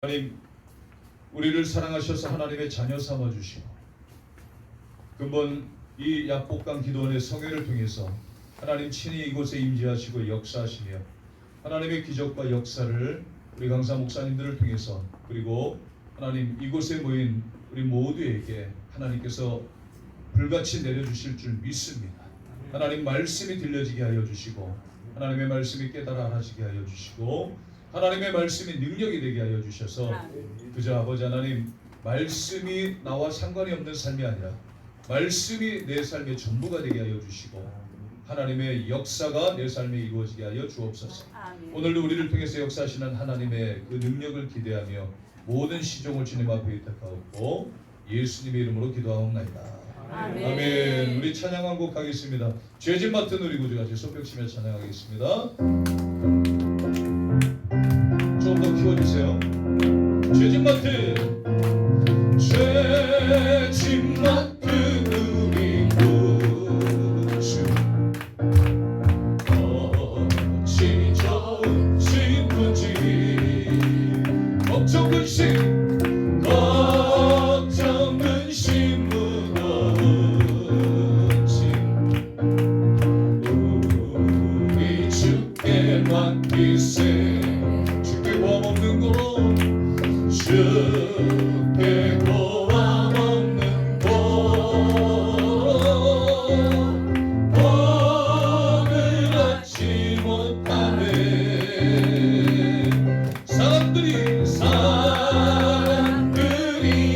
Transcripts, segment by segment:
하나님, 우리를 사랑하셔서 하나님의 자녀 삼아 주시고 근본 이 약복강 기도원의 성회를 통해서 하나님 친히 이곳에 임재하시고 역사하시며 하나님의 기적과 역사를 우리 강사 목사님들을 통해서 그리고 하나님 이곳에 모인 우리 모두에게 하나님께서 불같이 내려주실 줄 믿습니다. 하나님 말씀이 들려지게 하여 주시고 하나님의 말씀이 깨달아 알아지게 하여 주시고 하나님의 말씀이 능력이 되게 하여 주셔서 그저 아버지 하나님 말씀이 나와 상관이 없는 삶이 아니라 말씀이 내 삶의 전부가 되게 하여 주시고 하나님의 역사가 내 삶에 이루어지게 하여 주옵소서. 오늘도 우리를 통해서 역사하시는 하나님의 그 능력을 기대하며 모든 시종을 주님 앞에 의탁하옵고 예수님의 이름으로 기도하옵나이다. 아멘. 우리 찬양 한 곡 하겠습니다. 죄짐 맡은 우리 구주 같이 손뼉 치며 찬양하겠습니다. 좀 더 키워주세요. 죄짐 맡은 우리 구주 어찌 좋으신 분지 걱정 근심 무너진 우리 주께 맡기세. 주께 고함 없는 곳 주께 고함 없는 곳 오늘 얻지 못하네. 사람들이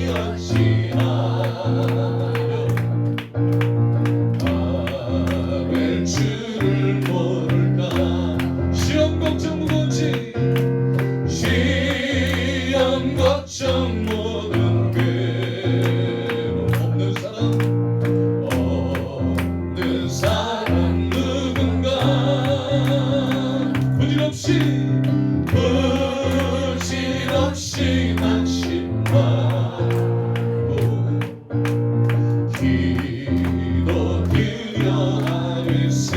어찌하여 아벨 줄을 모를까. 시험 걱정 무거운지 시험 걱정 모든 괴로움 없는 사람 누군가 부질없이 낙심하고 기도드려 하늘세.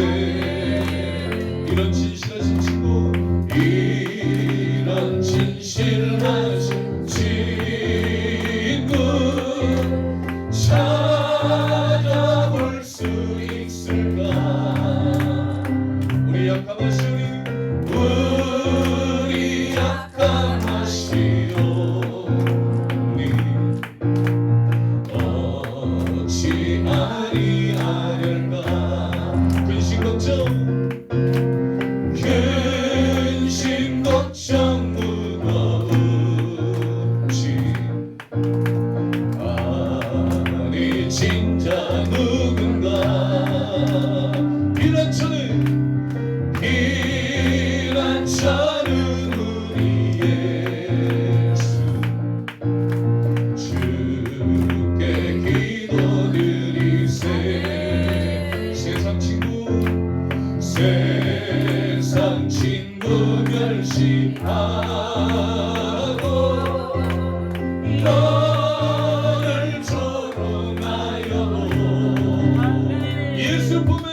이런 진실하신 친구, 이런 진실하신 친구 찾아볼 수 있을까. 우리 약함하시오니 어찌하리하련가. 근심 걱정 무거운지 아니 진짜 누군가 피난처는 우리 예수 주께 기도드리세. 세상 친구 멸시하고 너를 조롱하여 예수 품에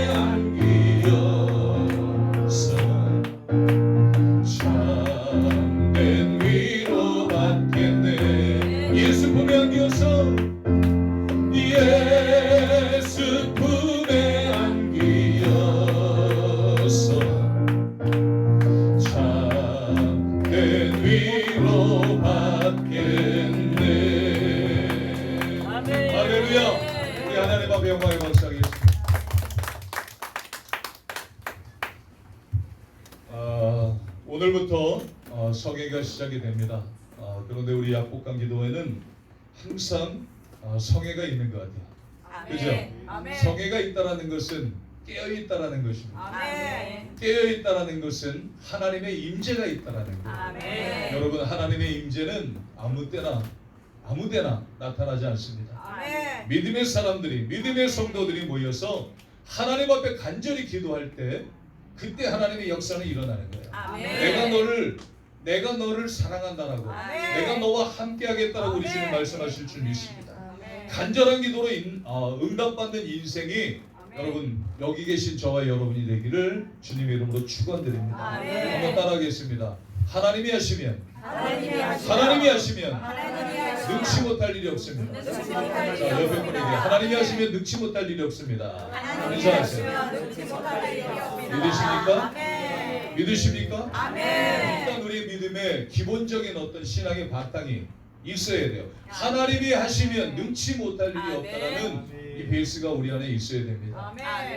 안기어서 참된 위로 받겠네. 예수 품에 안기어서 참된 위로 받겠네. 할렐루야. 우리 하나님 앞에 영광의 박수하겠습니다. 오늘부터 성회가 시작이 됩니다. 그런데 우리 약복강 기도회는 항상 성회가 있는 것 같아요. 그죠? 성회가 있다라는 것은 깨어 있다라는 것입니다. 깨어 있다라는 것은 하나님의 임재가 있다라는 거예요. 여러분, 하나님의 임재는 아무 때나 나타나지 않습니다. 믿음의 사람들이, 믿음의 성도들이 모여서 하나님 앞에 간절히 기도할 때 그때 하나님의 역사는 일어나는 거예요. 내가 너를 사랑한다라고, 내가 너와 함께하겠다라고 우리 주님 말씀하실 줄 믿습니다. 간절한 기도로 응답받는 인생이 여러분 여기 계신 저와 여러분이 되기를 주님의 이름으로 축원드립니다. 한번 따라하겠습니다. 하나님이 하시면 능치 못할 일이 없습니다. 자, 옆에 분에게 하나님이 하시면 능치 못할 일이 없습니다. 인사하세요. 믿으십니까? 믿으십니까? 일단 우리의 믿음에 기본적인 어떤 신앙의 바탕이 있어야 돼요. 하나님이 하시면 능치 못할 일이 없다라는 이 베이스가 우리 안에 있어야 됩니다.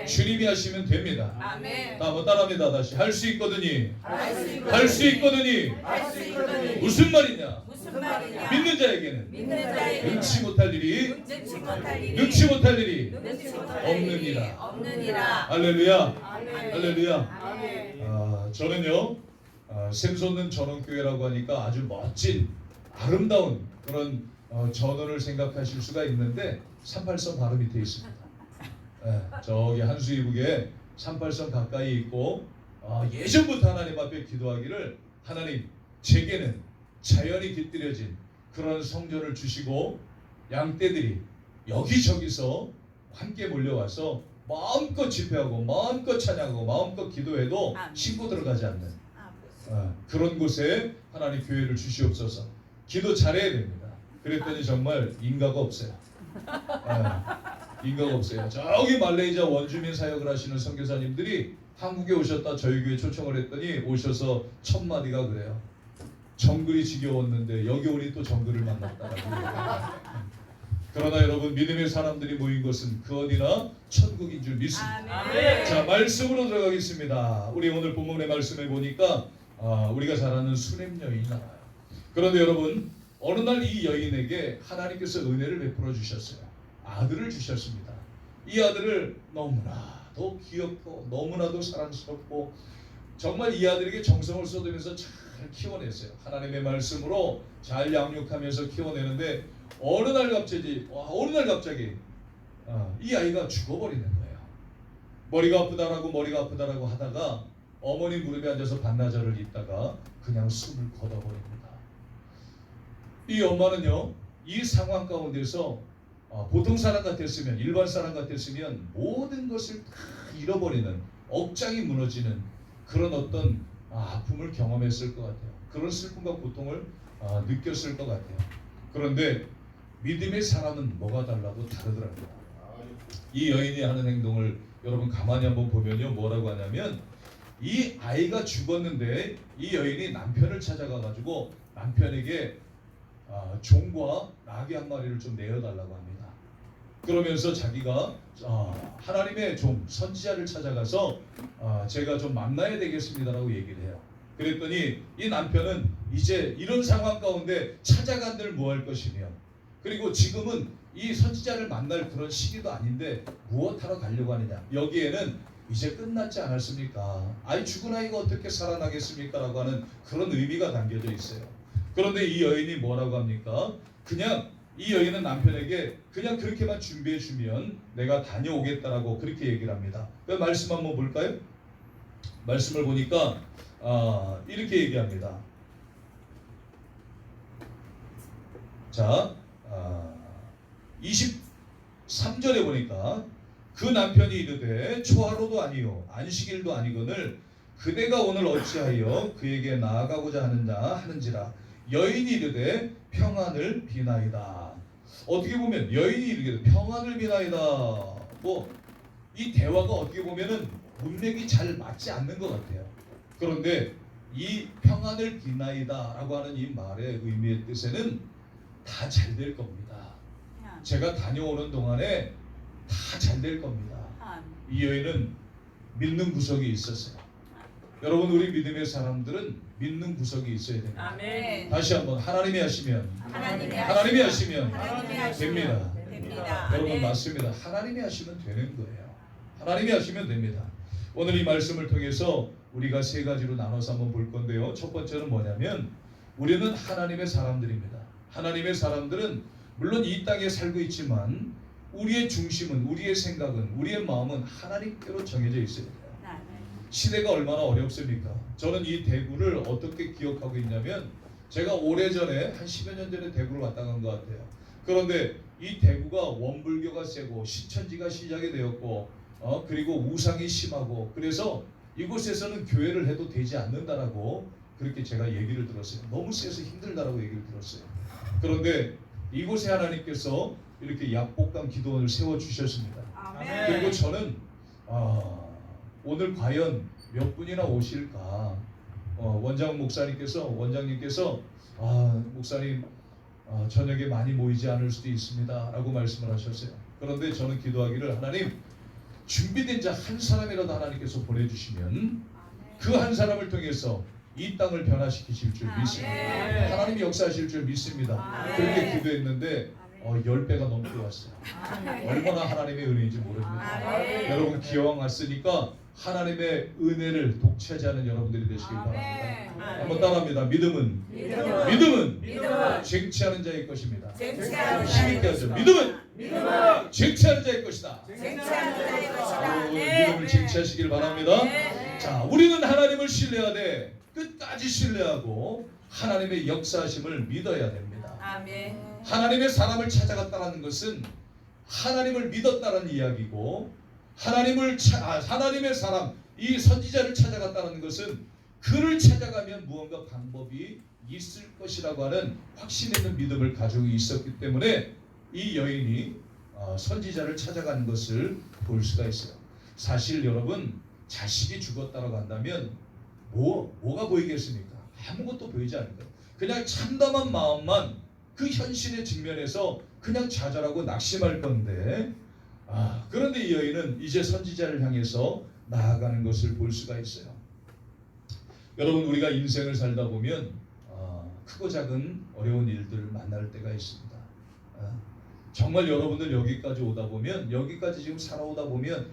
주님이 하시면 됩니다. 다 한번 따라합니다. 다시 할 수 있거든요. 할 수 있거든요. 무슨 말이냐? 믿는 자에게는 능치 못할 일이 없느니라. 할렐루야. 할렐루야. 저는요 샘솟는 전원교회라고 하니까 아주 멋진 아름다운 그런 전원을 생각하실 수가 있는데 38선 바로 밑에 있습니다. 저기 한수 이북에 38선 가까이 있고 예전부터 하나님 앞에 기도하기를 하나님 제게는 자연이 깃들여진 그런 성전을 주시고 양떼들이 여기저기서 함께 몰려와서 마음껏 집회하고 마음껏 찬양하고 마음껏 기도해도 싣고 들어가지 않는 그런 곳에 하나님 교회를 주시옵소서. 기도 잘해야 됩니다. 그랬더니 정말 인가가 없어요. 인가가 없어요. 저기 말레이시아 원주민 사역을 하시는 선교사님들이 한국에 오셨다 저희 교회 초청을 했더니 오셔서 첫 마디가 그래요. 정글이 지겨웠는데 여기 오니 또 정글을 만났다라고. 그러나 여러분 믿음의 사람들이 모인 것은 그 어디나 천국인 줄 믿습니다. 자, 말씀으로 들어가겠습니다. 우리 오늘 본문의 말씀에 보니까 우리가 잘 아는 수냄 여인이 나와요. 그런데 여러분 어느 날 이 여인에게 하나님께서 은혜를 베풀어 주셨어요. 아들을 주셨습니다. 이 아들을 너무나도 귀엽고 너무나도 사랑스럽고 정말 이 아들에게 정성을 쏟으면서 잘 키워냈어요. 하나님의 말씀으로 잘 양육하면서 키워내는데 어느 날 갑자기 이 아이가 죽어버리는 거예요. 머리가 아프다라고 하다가 어머니 무릎에 앉아서 반나절을 있다가 그냥 숨을 거둬버립니다. 이 엄마는요 이 상황 가운데서 보통 사람 같았으면 일반 사람 같았으면 모든 것을 다 잃어버리는 억장이 무너지는 그런 어떤 아픔을 경험했을 것 같아요. 그런 슬픔과 고통을 느꼈을 것 같아요. 그런데 믿음의 사람은 뭐가 달라고 다르더라고요. 이 여인이 하는 행동을 여러분 가만히 한번 보면요 뭐라고 하냐면 이 아이가 죽었는데 이 여인이 남편을 찾아가 가지고 남편에게 종과 나귀 한 마리를 좀 내어달라고 합니다. 그러면서 자기가 하나님의 종 선지자를 찾아가서 제가 좀 만나야 되겠습니다라고 얘기를 해요. 그랬더니 이 남편은 이제 이런 상황 가운데 찾아간들 뭐 할 것이며 그리고 지금은 이 선지자를 만날 그런 시기도 아닌데 무엇하러 가려고 하느냐. 여기에는 이제 끝났지 않았습니까? 아이 죽은 아이가 어떻게 살아나겠습니까? 라고 하는 그런 의미가 담겨져 있어요. 그런데 이 여인이 뭐라고 합니까? 그냥 이 여인은 남편에게 그냥 그렇게만 준비해 주면 내가 다녀오겠다라고 그렇게 얘기를 합니다. 그 말씀 한번 볼까요? 말씀을 보니까 이렇게 얘기합니다. 자, 23절에 보니까 그 남편이 이르되 초하루도 아니요 안식일도 아니거늘 그대가 오늘 어찌하여 그에게 나아가고자 하는지라. 여인이 이르되 평안을 비나이다. 어떻게 보면 여인이 이르되 평안을 비나이다. 이 대화가 어떻게 보면은 문맥이 잘 맞지 않는 것 같아요. 그런데 이 평안을 비나이다라고 하는 이 말의 의미의 뜻에는 다 잘 될 겁니다. 제가 다녀오는 동안에 다 잘 될 겁니다. 이 여인은 믿는 구석이 있었어요. 여러분 우리 믿음의 사람들은 믿는 구석이 있어야 됩니다. 아멘. 다시 한번 하나님이 하시면 됩니다. 여러분 아멘. 맞습니다. 하나님이 하시면 되는 거예요. 하나님이 하시면 됩니다. 오늘 이 말씀을 통해서 우리가 세 가지로 나눠서 한번 볼 건데요. 첫 번째는 뭐냐면 우리는 하나님의 사람들입니다. 하나님의 사람들은 물론 이 땅에 살고 있지만 우리의 중심은 우리의 생각은 우리의 마음은 하나님께로 정해져 있어야 돼요. 시대가 얼마나 어렵습니까? 저는 이 대구를 어떻게 기억하고 있냐면 제가 오래전에 한 10여 년 전에 대구를 왔다 간 것 같아요. 그런데 이 대구가 원불교가 세고 신천지가 시작이 되었고 그리고 우상이 심하고 그래서 이곳에서는 교회를 해도 되지 않는다라고 그렇게 제가 얘기를 들었어요. 너무 세서 힘들다라고 얘기를 들었어요. 그런데 이곳에 하나님께서 이렇게 약복강 기도원을 세워주셨습니다. 그리고 저는 오늘 과연 몇 분이나 오실까? 원장님께서 목사님 저녁에 많이 모이지 않을 수도 있습니다 라고 말씀을 하셨어요. 그런데 저는 기도하기를 하나님 준비된 자 한 사람이라도 하나님께서 보내주시면 그 한 사람을 통해서 이 땅을 변화시키실 줄 믿습니다. 하나님이 역사하실 줄 믿습니다. 그렇게 기도했는데 10배가 넘게 왔어요. 얼마나 하나님의 은혜인지 모릅니다. 여러분 기왕 왔으니까 하나님의 은혜를 독차지하는 여러분들이 되시길 바랍니다. 한번 따라합니다. 믿음은 쟁취하는 자의 것입니다. 힘있게 하죠. 믿음은 쟁취하는 자의 것이다. 믿음을 쟁취하시길 바랍니다. 자, 우리는 하나님을 신뢰하되 끝까지 신뢰하고 하나님의 역사하심을 믿어야 됩니다. 하나님의 사람을 찾아갔다는 것은 하나님을 믿었다는 이야기고 하나님의 사람 이 선지자를 찾아갔다는 것은 그를 찾아가면 무언가 방법이 있을 것이라고 하는 확신 있는 믿음을 가지고 있었기 때문에 이 여인이 선지자를 찾아가는 것을 볼 수가 있어요. 사실 여러분 자식이 죽었다고 한다면 뭐가 보이겠습니까? 아무것도 보이지 않는 거예요. 그냥 참담한 마음만 그 현실에 직면해서 그냥 좌절하고 낙심할 건데 그런데 이 여인은 이제 선지자를 향해서 나아가는 것을 볼 수가 있어요. 여러분 우리가 인생을 살다 보면 크고 작은 어려운 일들을 만날 때가 있습니다. 정말 여러분들 여기까지 오다 보면 여기까지 지금 살아오다 보면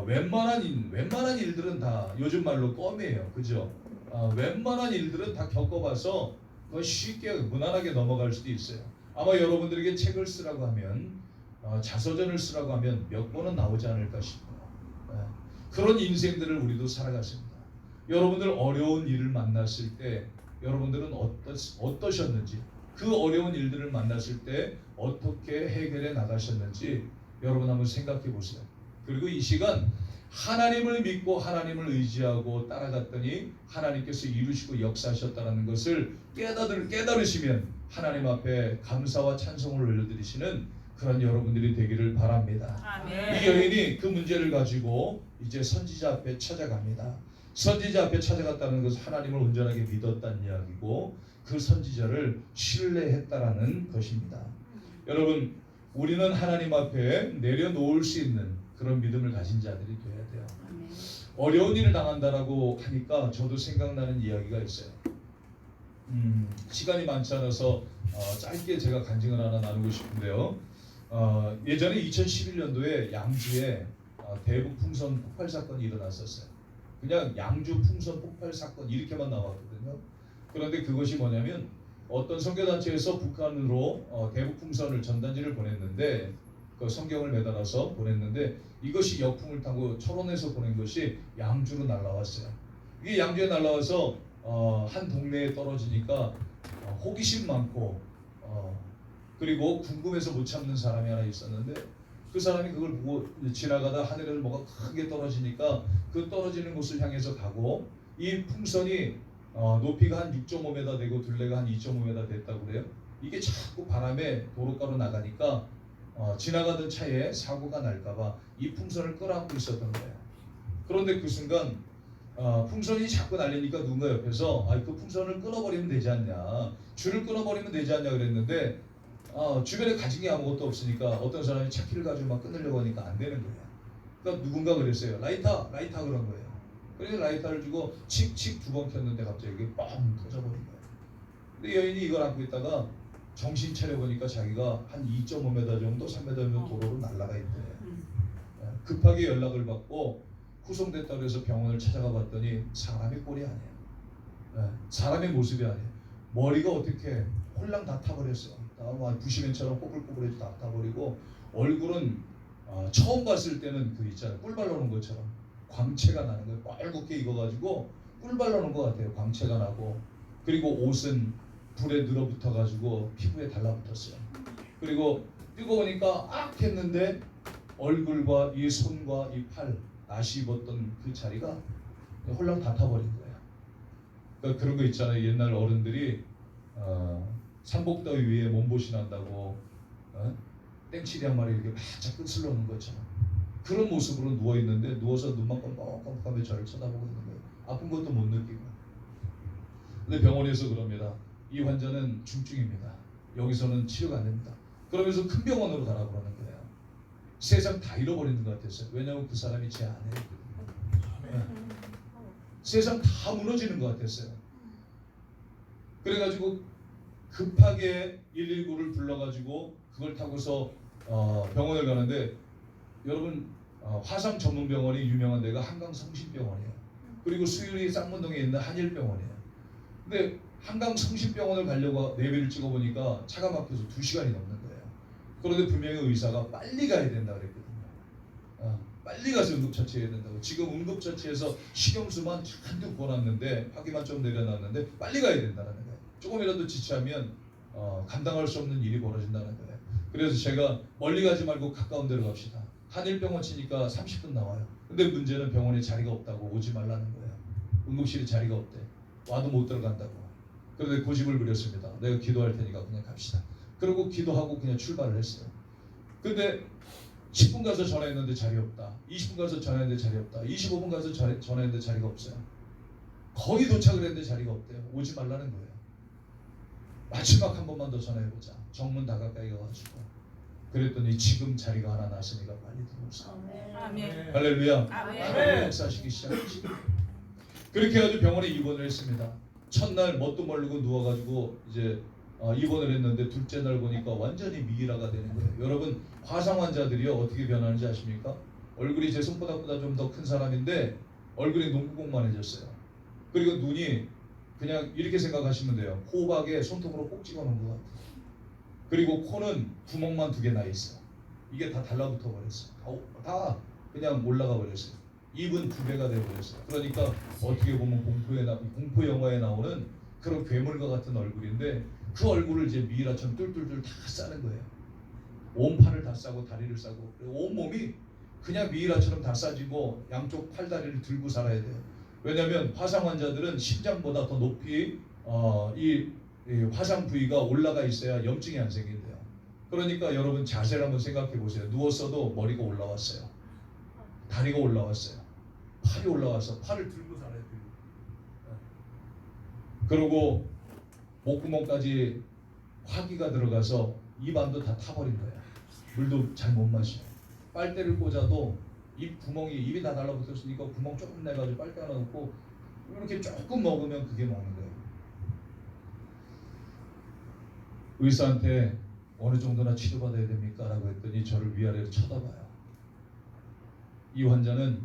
웬만한 일들은 다 요즘 말로 껌이에요. 그죠? 웬만한 일들은 다 겪어봐서 쉽게 무난하게 넘어갈 수도 있어요. 아마 여러분들에게 책을 쓰라고 하면 자서전을 쓰라고 하면 몇 권은 나오지 않을까 싶어요. 그런 인생들을 우리도 살아갔습니다. 여러분들 어려운 일을 만났을 때 여러분들은 어떠셨는지 그 어려운 일들을 만났을 때 어떻게 해결해 나가셨는지 여러분 한번 생각해 보세요. 그리고 이 시간 하나님을 믿고 하나님을 의지하고 따라갔더니 하나님께서 이루시고 역사하셨다는 것을 깨달으시면 하나님 앞에 감사와 찬송을 올려드리시는 그런 여러분들이 되기를 바랍니다. 아멘. 이 여인이 그 문제를 가지고 이제 선지자 앞에 찾아갑니다. 선지자 앞에 찾아갔다는 것은 하나님을 온전하게 믿었다는 이야기고 그 선지자를 신뢰했다라는 것입니다. 여러분 우리는 하나님 앞에 내려놓을 수 있는 그런 믿음을 가진 자들이 되어야 돼요. 어려운 일을 당한다라고 하니까 저도 생각나는 이야기가 있어요. 시간이 많지 않아서 짧게 제가 간증을 하나 나누고 싶은데요. 예전에 2011년도에 양주에 대북 풍선 폭발 사건이 일어났었어요. 그냥 양주 풍선 폭발 사건 이렇게만 나왔거든요. 그런데 그것이 뭐냐면 어떤 선교단체에서 북한으로 대북 풍선을 전단지를 보냈는데 그 성경을 매달아서 보냈는데 이것이 역풍을 타고 철원에서 보낸 것이 양주로 날아왔어요. 이게 양주에 날아와서 한 동네에 떨어지니까 호기심 많고 그리고 궁금해서 못 참는 사람이 하나 있었는데 그 사람이 그걸 보고 지나가다 하늘에서 뭐가 크게 떨어지니까 그 떨어지는 곳을 향해서 가고 이 풍선이 높이가 한 6.5m 되고 둘레가 한 2.5m 됐다고 그래요. 이게 자꾸 바람에 도로가로 나가니까 지나가던 차에 사고가 날까봐 이 풍선을 끌어안고 있었던 거예요. 그런데 그 순간 풍선이 자꾸 날리니까 누군가 옆에서 그 풍선을 끊어버리면 되지 않냐, 줄을 끊어버리면 되지 않냐 그랬는데 주변에 가진 게 아무것도 없으니까 어떤 사람이 차키를 가지고 막 끊으려고 하니까 안 되는 거예요. 그러니까 누군가 그랬어요. 라이터 그런 거예요. 그래서 라이터를 주고 칙칙 2번 켰는데 갑자기 이게 뻥 터져버린 거예요. 근데 여인이 이걸 안고 있다가 정신 차려보니까 자기가 한 2.5m 정도 3m 정도 도로로 날아가 있대. 급하게 연락을 받고 후송됐다고 해서 병원을 찾아가 봤더니 사람의 꼴이 아니에요. 사람의 모습이 아니에요. 머리가 어떻게 홀랑 다 타버렸어. 부시맨처럼 꼬불꼬불해서 다 타버리고 얼굴은 처음 봤을 때는 그 있잖아요. 꿀 발라놓은 것처럼 광채가 나는 거예요. 빨갛게 익어가지고 꿀 발라놓은 것 같아요. 광채가 나고 그리고 옷은 불에 늘어붙어가지고 피부에 달라붙었어요. 그리고 뜨거우니까 악 했는데 얼굴과 이 손과 이 팔, 낫이 입었던 그 자리가 홀랑 다 타버린 거예요. 그러니까 그런 거 있잖아요. 옛날 어른들이 삼복더위 위에 몸보신 한다고 땡치리 한 마리 이렇게 바짝 끝을 놓는 것처럼 그런 모습으로 누워 있는데 누워서 눈만 껌껌껌하며 저를 쳐다보고 있는 거예요. 아픈 것도 못 느끼고. 근데 병원에서 그럽니다. 이 환자는 중증입니다. 여기서는 치료가 안 됩니다. 그러면서 큰 병원으로 가라고 그러는 거예요. 세상 다 잃어버리는 것 같았어요. 왜냐하면 그 사람이 제 아내였거든요. 세상 다 무너지는 것 같았어요. 그래가지고 급하게 119를 불러가지고 그걸 타고서 병원을 가는데 여러분 화상 전문 병원이 유명한 데가 한강성심병원이에요. 그리고 수유리 쌍문동에 있는 한일병원이에요. 근데 한강성심병원을 가려고 내비를 찍어보니까 차가 막혀서 2시간이 넘는 거예요. 그런데 분명히 의사가 빨리 가야 된다 그랬거든요. 빨리 가서 응급처치해야 된다고. 지금 응급처치에서 식염수만 한두 부어놨는데 파기만 좀 내려놨는데 빨리 가야 된다는 거예요. 조금이라도 지체하면 감당할 수 없는 일이 벌어진다는 거예요. 그래서 제가 멀리 가지 말고 가까운 데로 갑시다. 한일병원 치니까 30분 나와요. 근데 문제는 병원에 자리가 없다고 오지 말라는 거예요. 응급실에 자리가 없대. 와도 못 들어간다고. 그런데 고집을 부렸습니다. 내가 기도할 테니까 그냥 갑시다. 그리고 기도하고 그냥 출발을 했어요. 근데 10분 가서 전화했는데 자리 없다. 20분 가서 전화했는데 자리 없다. 25분 가서 전화했는데 자리가 없어요. 거의 도착을 했는데 자리가 없대요. 오지 말라는 거예요. 마지막 한 번만 더 전화해보자. 정문 다 가까이 가가지고 그랬더니 지금 자리가 하나 났으니까 빨리 들어오세요. 아멘. 할렐루야. 아멘. 역사하시기 시작하시고 그렇게 해가지고 병원에 입원을 했습니다. 첫날 뭣도 모르고 누워가지고 이제 입원을 했는데 둘째 날 보니까 완전히 미이라가 되는 거예요. 여러분 화상 환자들이요 어떻게 변하는지 아십니까? 얼굴이 제 손바닥보다 좀 더 큰 사람인데 얼굴이 농구공만해졌어요. 그리고 눈이 그냥 이렇게 생각하시면 돼요. 호박에 손톱으로 꼭 찍어놓은 것 같아요. 그리고 코는 구멍만 2개 나 있어요. 이게 다 달라붙어 버렸어요. 다 그냥 올라가 버렸어요. 입은 2배가 돼 버렸어요. 그러니까 어떻게 보면 공포 영화에 나오는 그런 괴물과 같은 얼굴인데 그 얼굴을 이제 미이라처럼 뚫뚫뚫 다 싸는 거예요. 온 팔을 다 싸고 다리를 싸고 온 몸이 그냥 미이라처럼 다 싸지고 양쪽 팔다리를 들고 살아야 돼요. 왜냐하면 화상 환자들은 심장보다 더 높이 이 화상 부위가 올라가 있어야 염증이 안 생긴대요. 그러니까 여러분 자세를 한번 생각해 보세요. 누웠어도 머리가 올라왔어요. 다리가 올라왔어요. 팔이 올라와서 팔을 들고 살아야 돼요. 그리고 목구멍까지 화기가 들어가서 입안도 다 타버린 거예요. 물도 잘 못 마셔요. 빨대를 꽂아도 입 구멍이 입이 다 달라붙었으니까 구멍 조금 내가지고 빨대 하나 넣고 이렇게 조금 먹으면 그게 먹는 거예요. 의사한테 어느 정도나 치료받아야 됩니까? 라고 했더니 저를 위아래로 쳐다봐요. 이 환자는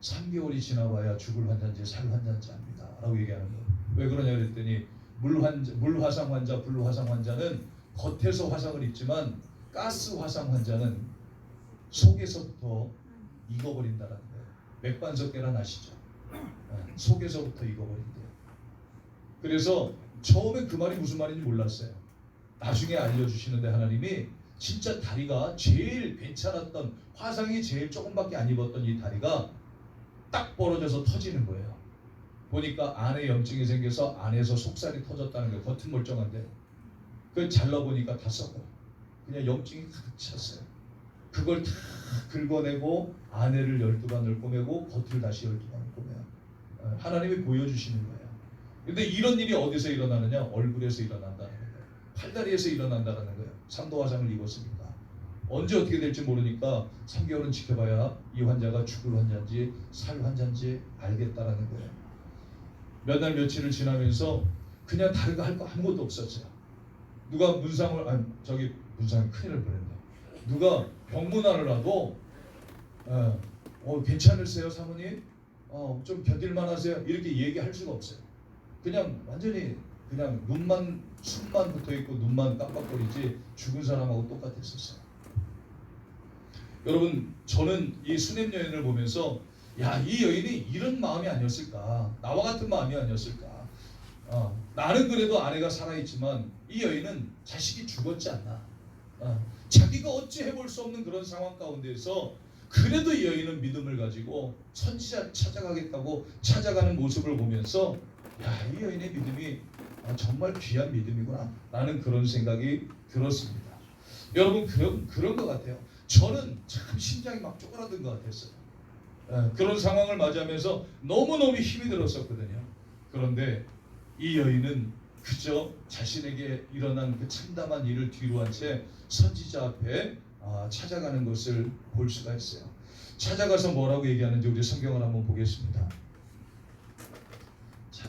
3개월이 지나봐야 죽을 환자인지 살 환자인지 압니다. 라고 얘기하는 거예요. 왜 그러냐 그랬더니 물화상 환자, 불화상 환자는 겉에서 화상을 입지만 가스 화상 환자는 속에서부터 익어버린다는 거예요. 맥반석계란 아시죠? 속에서부터 익어버린대요. 그래서 처음에 그 말이 무슨 말인지 몰랐어요. 나중에 알려주시는데 하나님이 진짜 다리가 제일 괜찮았던 화상이 제일 조금밖에 안 입었던 이 다리가 딱 벌어져서 터지는 거예요. 보니까 안에 염증이 생겨서 안에서 속살이 터졌다는 거예요. 겉은 멀쩡한데 그걸 잘라보니까 다 썩어요. 그냥 염증이 가득 찼어요. 그걸 다 긁어내고 안에를 12반을 꼬매고 겉을 다시 12반을 꼬매요. 하나님이 보여주시는 거예요. 근데 이런 일이 어디서 일어나느냐? 얼굴에서 일어난다는 거예요. 팔다리에서 일어난다는 거예요. 3도 화상을 입었으니까. 언제 어떻게 될지 모르니까 3개월은 지켜봐야 이 환자가 죽을 환자인지 살 환자인지 알겠다라는 거예요. 몇 날 며칠을 지나면서 그냥 다른 거 할 거 아무것도 없었어요. 누가 문상을 문상이 큰일 날 뻔했네. 누가 병문안을 놔도 괜찮으세요 사모님? 좀 견딜만 하세요? 이렇게 얘기할 수가 없어요. 그냥 완전히 그냥 눈만 숨만 붙어있고 눈만 깜빡거리지 죽은 사람하고 똑같았었어요. 여러분 저는 이 수냄 여인을 보면서 야, 이 여인이 이런 마음이 아니었을까? 나와 같은 마음이 아니었을까? 나는 그래도 아내가 살아있지만 이 여인은 자식이 죽었지 않나? 자기가 어찌 해볼 수 없는 그런 상황 가운데서 그래도 이 여인은 믿음을 가지고 선지자를 찾아가겠다고 찾아가는 모습을 보면서 야, 이 여인의 믿음이 정말 귀한 믿음이구나 라는 그런 생각이 들었습니다. 여러분 그런 것 같아요. 저는 참 심장이 막 쪼그라든 것 같았어요. 그런 상황을 맞이하면서 너무너무 힘이 들었었거든요. 그런데 이 여인은 그저 자신에게 일어난 그 참담한 일을 뒤로 한 채 선지자 앞에 찾아가는 것을 볼 수가 있어요. 찾아가서 뭐라고 얘기하는지 우리 성경을 한번 보겠습니다. 자,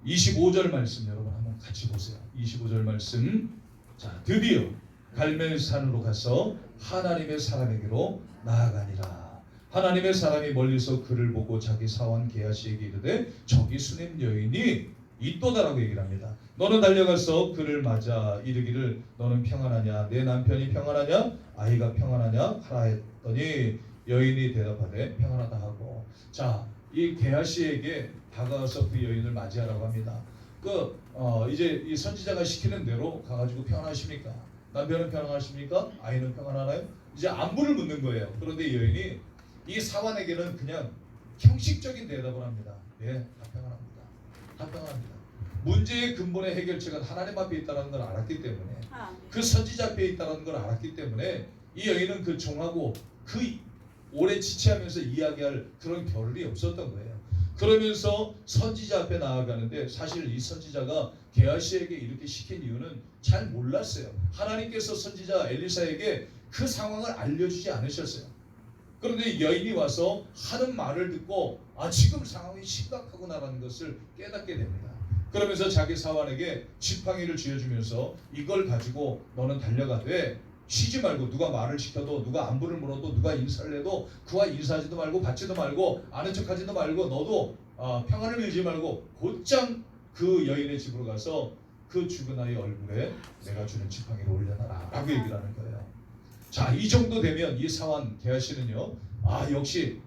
25절 말씀 여러분 한번 같이 보세요. 25절 말씀. 자, 드디어 갈멜산으로 가서 하나님의 사람에게로 나아가니라. 하나님의 사람이 멀리서 그를 보고 자기 사원 게하시에게 이르되 저기 수냄 여인이 있도다라고 얘기를 합니다. 너는 달려가서 그를 맞아 이르기를 너는 평안하냐 내 남편이 평안하냐 아이가 평안하냐 하라 했더니 여인이 대답하되 평안하다 하고. 자, 이 게하시에게 다가와서 그 여인을 맞이하라고 합니다. 이제 이 선지자가 시키는 대로 가가지고 평안하십니까? 남편은 평안하십니까? 아이는 평안하나요? 이제 안부를 묻는 거예요. 그런데 이 여인이 이 사환에게는 그냥 형식적인 대답을 합니다. 예, 다 평안합니다. 다 평안합니다. 문제의 근본의 해결책은 하나님 앞에 있다는 걸 알았기 때문에 그 선지자 앞에 있다는 걸 알았기 때문에 이 여인은 그 종하고 그 오래 지체하면서 이야기할 그런 겨를이 없었던 거예요. 그러면서 선지자 앞에 나아가는데 사실 이 선지자가 게하시에게 이렇게 시킨 이유는 잘 몰랐어요. 하나님께서 선지자 엘리사에게 그 상황을 알려주지 않으셨어요. 그런데 여인이 와서 하는 말을 듣고 지금 상황이 심각하구나라는 것을 깨닫게 됩니다. 그러면서 자기 사환에게 지팡이를 쥐어주면서 이걸 가지고 너는 달려가되 쉬지 말고 누가 말을 시켜도 누가 안부를 물어도 누가 인사를 해도 그와 인사하지도 말고 받지도 말고 아는 척하지도 말고 너도 평안을 빌지 말고 곧장 그 여인의 집으로 가서 그 죽은 아이 얼굴에 내가 주는 지팡이를 올려놔라 라고 얘기를 하는 거예요. 자, 이 정도 되면 이 사환 게하시는요, 역시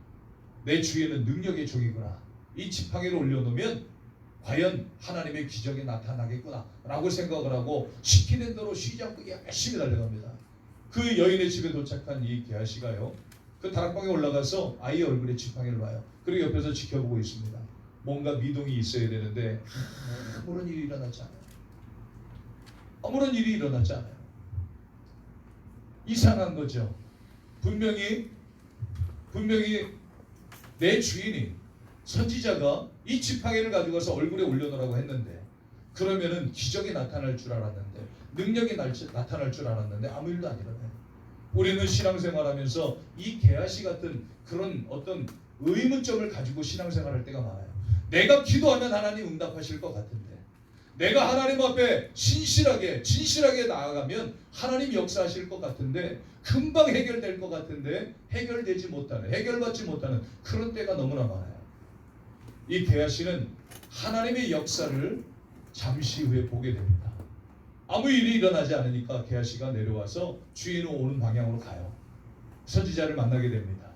내 주위에는 능력의 종이구나. 이 지팡이를 올려놓으면 과연 하나님의 기적이 나타나겠구나 라고 생각을 하고 시키는 대로 쉬지 않고 열심히 달려갑니다. 그 여인의 집에 도착한 이 게하시가요, 그 다락방에 올라가서 아이 얼굴에 지팡이를 봐요. 그리고 옆에서 지켜보고 있습니다. 뭔가 미동이 있어야 되는데 아무런 일이 일어나지 않아요. 아무런 일이 일어나지 않아요. 이상한 거죠. 분명히 내 주인이 선지자가 이 지팡이를 가져가서 얼굴에 올려놓으라고 했는데 그러면은 기적이 나타날 줄 알았는데 능력이 나타날 줄 알았는데 아무 일도 안 일어나요. 우리는 신앙생활하면서 이 게하시 같은 그런 어떤 의문점을 가지고 신앙생활할 때가 많아요. 내가 기도하면 하나님 응답하실 것 같은데 내가 하나님 앞에 진실하게 나아가면 하나님 역사하실 것 같은데 금방 해결될 것 같은데 해결받지 못하는 그런 때가 너무나 많아요. 이 게하시는 하나님의 역사를 잠시 후에 보게 됩니다. 아무 일이 일어나지 않으니까 게하시가 내려와서 주인이 오는 방향으로 가요. 선지자를 만나게 됩니다.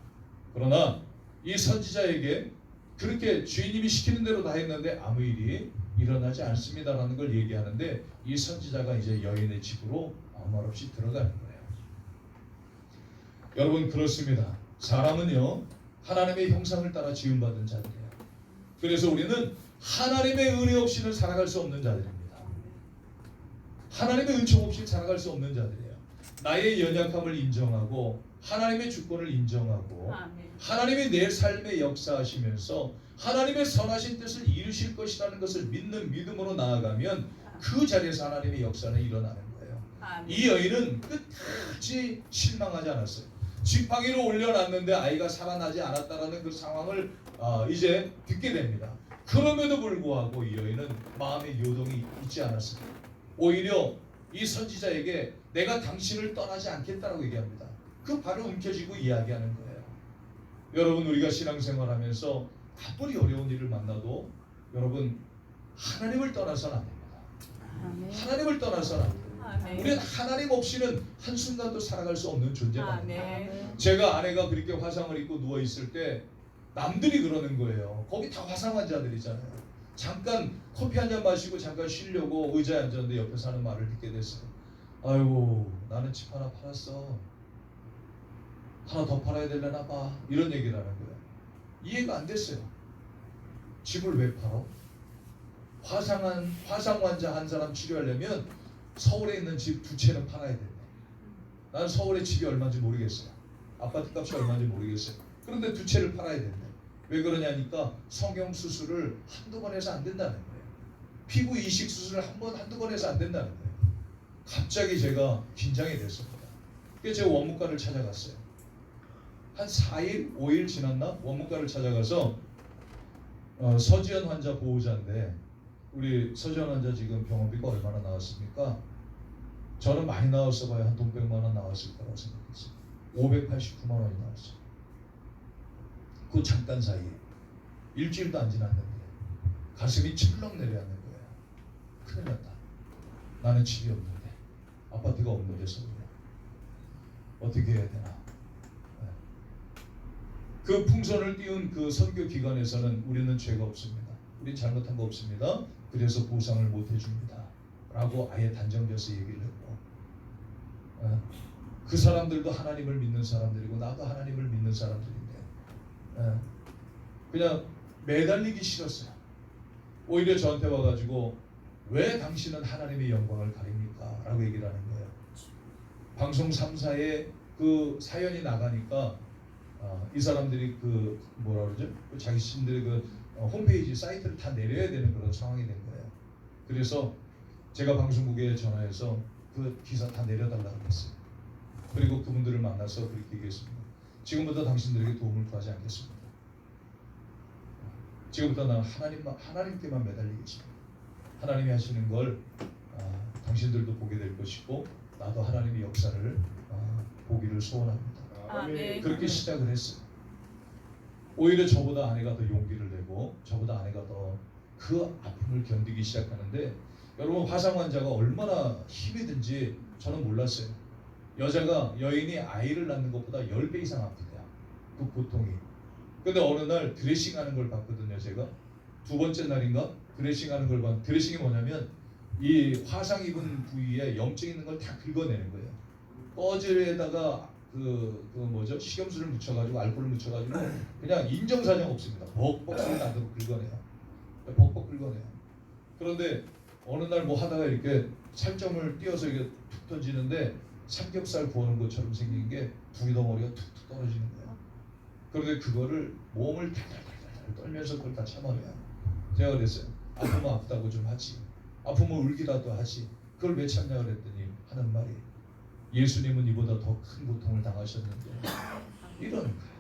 그러나 이 선지자에게 그렇게 주인님이 시키는 대로 다 했는데 아무 일이 일어나지 않습니다라는 걸 얘기하는데 이 선지자가 이제 여인의 집으로 아무 말 없이 들어가는 거예요. 여러분 그렇습니다. 사람은요 하나님의 형상을 따라 지음받은 자들이에요. 그래서 우리는 하나님의 은혜 없이는 살아갈 수 없는 자들입니다. 하나님의 은총 없이 살아갈 수 없는 자들이에요. 나의 연약함을 인정하고 하나님의 주권을 인정하고 하나님이 내 삶에 역사하시면서 하나님의 선하신 뜻을 이루실 것이라는 것을 믿는 믿음으로 나아가면 그 자리에서 하나님의 역사는 일어나는 거예요. 이 여인은 끝까지 실망하지 않았어요. 지팡이를 올려놨는데 아이가 살아나지 않았다라는 그 상황을 이제 듣게 됩니다. 그럼에도 불구하고 이 여인은 마음의 요동이 있지 않았습니다. 오히려 이 선지자에게 내가 당신을 떠나지 않겠다라고 얘기합니다. 그 발을 움켜쥐고 이야기하는 거예요. 여러분 우리가 신앙생활하면서 아무리 어려운 일을 만나도 여러분 하나님을 떠나서는 안 됩니다. 하나님을 떠나서는 안 됩니다. 우리는 하나님 없이는 한순간도 살아갈 수 없는 존재가 됩니다. 제가 아내가 그렇게 화상을 입고 누워있을 때 남들이 그러는 거예요. 거기 다 화상 환자들이잖아요. 잠깐 커피 한 잔 마시고 잠깐 쉬려고 의자에 앉았는데 옆에서 하는 말을 듣게 됐어요. 아이고, 나는 집 하나 팔았어. 하나 더 팔아야 되려나 봐. 이런 얘기를 하는 거예요. 이해가 안 됐어요. 집을 왜 팔어? 화상 환자 한 사람 치료하려면 서울에 있는 집 2채는 팔아야 된대. 난 서울에 집이 얼마인지 모르겠어요. 아파트 값이 얼마인지 모르겠어요. 그런데 2채를 팔아야 된대. 왜 그러냐니까 성형 수술을 한두 번 해서 안 된다는 거예요. 피부 이식 수술을 한두 번 해서 안 된다는 거예요. 갑자기 제가 긴장이 됐습니다. 그래서 제가 원무과를 찾아갔어요. 한 4일, 5일 지났나? 원무과를 찾아가서 서지현 환자 보호자인데, 우리 서지현 환자 지금 병원비가 얼마나 나왔습니까? 저는 많이 나왔어 봐야 한 돈 100만 원 나왔을 거라고 생각했어요. 589만 원이 나왔어요. 그 잠깐 사이에 일주일도 안 지났는데 가슴이 철렁 내려앉는 거예요. 큰일 났다. 나는 집이 없는데, 아파트가 없는데 서울에 어떻게 해야 되나. 그 풍선을 띄운 그 선교 기관에서는 우리는 죄가 없습니다. 우리 잘못한 거 없습니다. 그래서 보상을 못 해줍니다. 라고 아예 단정져서 얘기를 했고, 그 사람들도 하나님을 믿는 사람들이고 나도 하나님을 믿는 사람들인데 그냥 매달리기 싫었어요. 오히려 저한테 와가지고 왜 당신은 하나님의 영광을 가립니까? 라고 얘기를 하는 거예요. 방송 3사에 그 사연이 나가니까 이 사람들이 그 뭐라 그러죠? 자기 신들의 그 홈페이지 사이트를 다 내려야 되는 그런 상황이 된 거예요. 그래서 제가 방송국에 전화해서 그 기사 다 내려달라고 했어요. 그리고 그분들을 만나서 그렇게 얘기했습니다. 지금부터 당신들에게 도움을 구하지 않겠습니다. 지금부터 나는 하나님께만 매달리겠습니다. 하나님이 하시는 걸 당신들도 보게 될 것이고 나도 하나님의 역사를 보기를 소원합니다. 아멘. 그렇게 시작을 했어요. 오히려 저보다 아내가 더 용기를 내고 저보다 아내가 더 그 아픔을 견디기 시작하는데, 여러분 화상 환자가 얼마나 힘이 든지 저는 몰랐어요. 여인이 아이를 낳는 것보다 10배 이상 아프대요. 그 고통이. 근데 어느 날 드레싱하는 걸 봤거든요. 제가 두 번째 날인가 드레싱하는 걸 봤는데, 드레싱이 뭐냐면 이 화상 입은 부위에 염증 있는 걸 다 긁어내는 거예요. 꺼즐에다가 그 뭐죠? 식염수를 묻혀가지고 알코올을 묻혀가지고 그냥 인정사정 없습니다. 벅벅 소리 나도록 긁어내요. 벅벅 긁어내요. 그런데 어느 날 뭐 하다가 이렇게 살점을 띄어서 이게 툭 던지는데 삼겹살 구우는 것처럼 생긴 게 부위 덩어리가 툭툭 떨어지는 거예요. 그런데 그거를 몸을 달달달달 떨면서 그걸 다 참아내요. 제가 그랬어요. 아프면 아프다고 좀 하지. 아프면 울기라도 하지. 그걸 왜 참냐 그랬더니 하는 말이, 예수님은 이보다 더 큰 고통을 당하셨는데 이러는 거예요.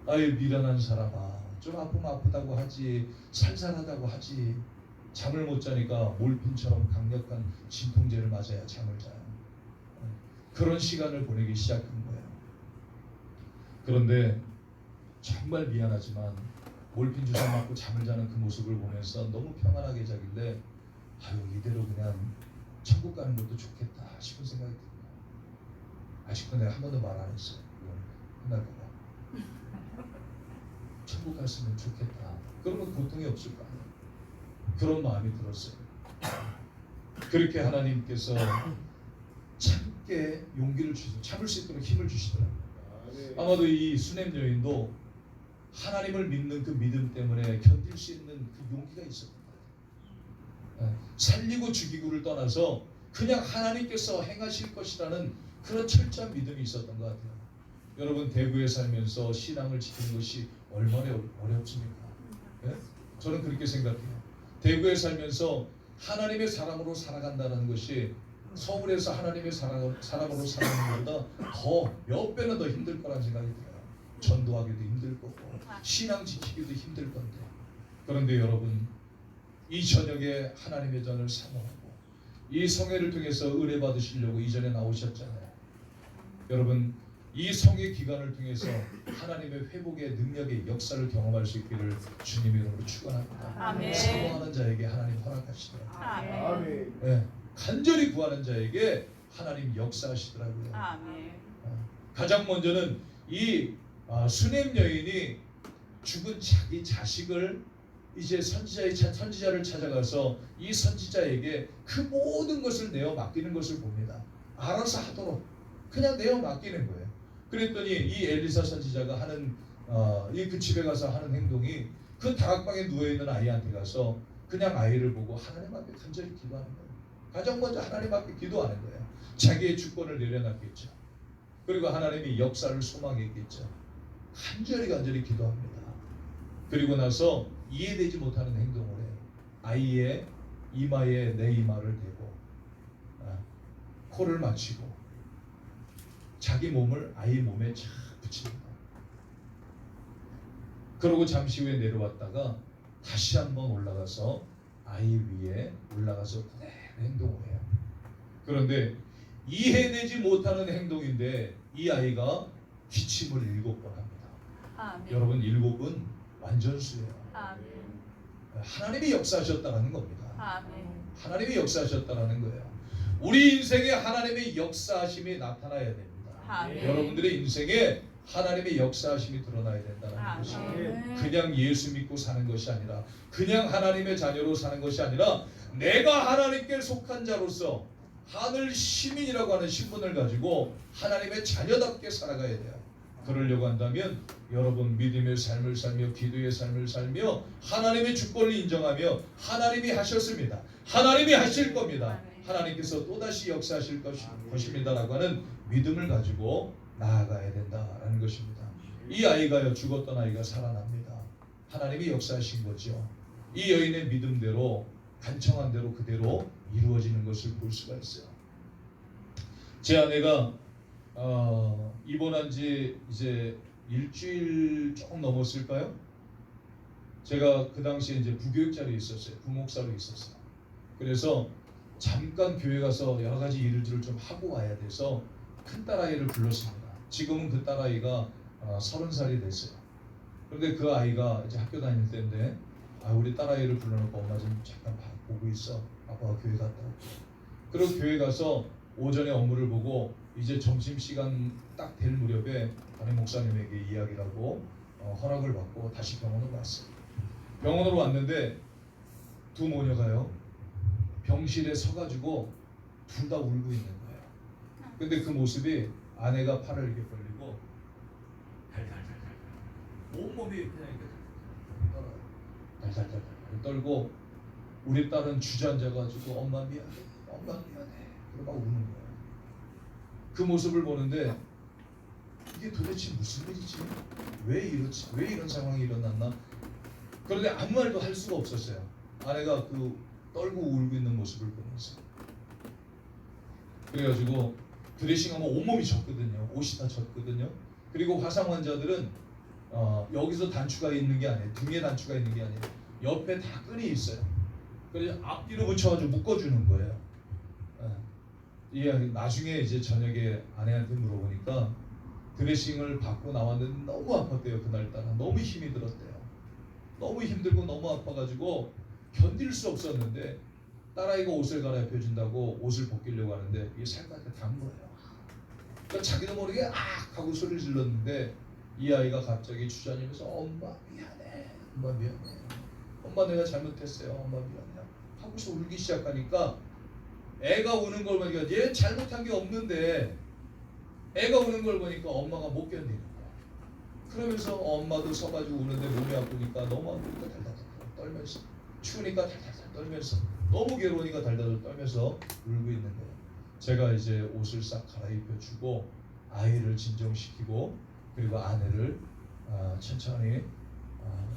아유 미련한 사람아, 좀 아프면 아프다고 하지, 살살하다고 하지. 잠을 못 자니까 몰핀처럼 강력한 진통제를 맞아야 잠을 자요. 그런 시간을 보내기 시작한 거예요. 그런데 정말 미안하지만 몰핀 주사 맞고 잠을 자는 그 모습을 보면서 너무 평안하게 자길래 아유 이대로 그냥 천국 가는 것도 좋겠다 싶은 생각이 듭니다. 아직도 내가 한 번도 말 안 했어요. 끝날 거다. 천국 갔으면 좋겠다. 그러면 고통이 없을 거 아니에요. 그런 마음이 들었어요. 그렇게 하나님께서 참게 용기를 주시고 참을 수 있도록 힘을 주시더라고요. 아마도 이 수넴 여인도 하나님을 믿는 그 믿음 때문에 견딜 수 있는 그 용기가 있었던 거예요. 살리고 죽이고를 떠나서 그냥 하나님께서 행하실 것이라는 그런 철저한 믿음이 있었던 것 같아요. 여러분 대구에 살면서 신앙을 지키는 것이 얼마나 어렵습니까? 네? 저는 그렇게 생각해요. 대구에 살면서 하나님의 사람으로 살아간다는 것이 서울에서 하나님의 사람으로 살아가는 것보다 더 몇 배는 더 힘들 거라는 생각이 들어요. 전도하기도 힘들 거고 신앙 지키기도 힘들 건데, 그런데 여러분 이 저녁에 하나님의 전을 사모하고 이 성회를 통해서 의뢰 받으시려고 이전에 나오셨잖아요. 여러분 이 성회 기간을 통해서 하나님의 회복의 능력의 역사를 경험할 수 있기를 주님의 이름으로 축원합니다. 아멘. 사모하는 자에게 하나님 허락하시더라고요. 아멘. 네, 간절히 구하는 자에게 하나님 역사하시더라고요. 아멘. 가장 먼저는 이 수넴 여인이 죽은 자기 자식을 이제 선지자를 찾아가서 이 선지자에게 그 모든 것을 내어 맡기는 것을 봅니다. 알아서 하도록 그냥 내어 맡기는 거예요. 그랬더니 이 엘리사 선지자가 하는 이 그 집에 가서 하는 행동이 그 다락방에 누워 있는 아이한테 가서 그냥 아이를 보고 하나님 앞에 간절히 기도하는 거예요. 가장 먼저 하나님 앞에 기도하는 거예요. 자기의 주권을 내려놨겠죠. 그리고 하나님이 역사를 소망했겠죠. 간절히 기도합니다. 그리고 나서 이해되지 못하는 행동을 해요. 아이의 이마에 내 이마를 대고 코를 맞추고 자기 몸을 아이 몸에 착 붙입니다. 그러고 잠시 후에 내려왔다가 다시 한번 올라가서 아이 위에 올라가서 그대로 행동을 해요. 그런데 이해되지 못하는 행동인데 이 아이가 기침을 7번 합니다. 아멘. 여러분 7은 완전수예요. 아멘. 하나님이 역사하셨다는 겁니다. 아멘. 하나님이 역사하셨다는 거예요. 우리 인생에 하나님의 역사하심이 나타나야 됩니다. 아멘. 여러분들의 인생에 하나님의 역사하심이 드러나야 된다는 것이 아멘. 그냥 예수 믿고 사는 것이 아니라 그냥 하나님의 자녀로 사는 것이 아니라 내가 하나님께 속한 자로서 하늘 시민이라고 하는 신분을 가지고 하나님의 자녀답게 살아가야 돼요. 그러려고 한다면 여러분 믿음의 삶을 살며 기도의 삶을 살며 하나님의 주권을 인정하며 하나님이 하셨습니다. 하나님이 하실 겁니다. 하나님께서 또다시 역사하실 것입니다라고 하는 믿음을 가지고 나아가야 된다라는 것입니다. 이 아이가요 죽었던 아이가 살아납니다. 하나님이 역사하신 거죠. 이 여인의 믿음대로 간청한 대로 그대로 이루어지는 것을 볼 수가 있어요. 제 아내가 입원한 지 이제 일주일 조금 넘었을까요? 제가 그 당시에 이제 부교육자로 있었어요. 부목사로 있었어요. 그래서 잠깐 교회 가서 여러 가지 일들을 좀 하고 와야 돼서 큰 딸아이를 불렀습니다. 지금은 그 딸아이가 30살이 됐어요. 그런데 그 아이가 이제 학교 다닐 때인데 우리 딸아이를 불러놓고 엄마 좀 잠깐 보고 있어. 아빠가 교회 갔다 올게. 그리고 교회 가서 오전에 업무를 보고 이제 점심시간 딱 될 무렵에 담임 목사님에게 이야기를 하고 허락을 받고 다시 병원으로 왔어요. 병원으로 왔는데 두 모녀가요 병실에 서가지고 둘 다 울고 있는 거예요. 근데 그 모습이 아내가 팔을 이렇게 벌리고 달달달달 온몸이 그냥 이렇게 떨어요. 달달달달 떨고 우리 딸은 주저앉아가지고 엄마 미안해 엄마 미안해 그러고 막 우는 거예요. 그 모습을 보는데 이게 도대체 무슨 일이지? 왜 이렇지? 왜 이런 상황이 일어났나? 그런데 아무 말도 할 수가 없었어요. 아내가 그 떨고 울고 있는 모습을 보면서. 그래가지고 드레싱하면 온몸이 젖거든요. 옷이 다 젖거든요. 그리고 화상 환자들은 여기서 단추가 있는 게 아니에요. 등에 단추가 있는 게 아니에요. 옆에 다 끈이 있어요. 그래서 앞뒤로 붙여가지고 묶어주는 거예요. 나중에 이제 저녁에 아내한테 물어보니까 드레싱을 받고 나왔는데 너무 아팠대요. 그날따라 너무 힘이 들었대요. 너무 힘들고 너무 아파가지고 견딜 수 없었는데 딸아이가 옷을 갈아입혀 준다고 옷을 벗기려고 하는데 이게 살갗에 닿은 거예요. 그러니까 자기도 모르게 악 하고 소리를 질렀는데 이 아이가 갑자기 주저앉으면서 엄마 미안해 엄마 미안해 엄마 내가 잘못했어요 엄마 미안해 하고서 울기 시작하니까 애가 우는 걸 보니까 얘 잘못한 게 없는데 애가 우는 걸 보니까 엄마가 못 견디는 거야. 그러면서 엄마도 서가지고 우는데 몸이 아프니까 너무 아프니까 달달달 떨면서 추우니까 달달달 떨면서 너무 괴로우니까 달달달 떨면서 울고 있는 거예요. 제가 이제 옷을 싹 갈아입혀 주고 아이를 진정시키고 그리고 아내를 천천히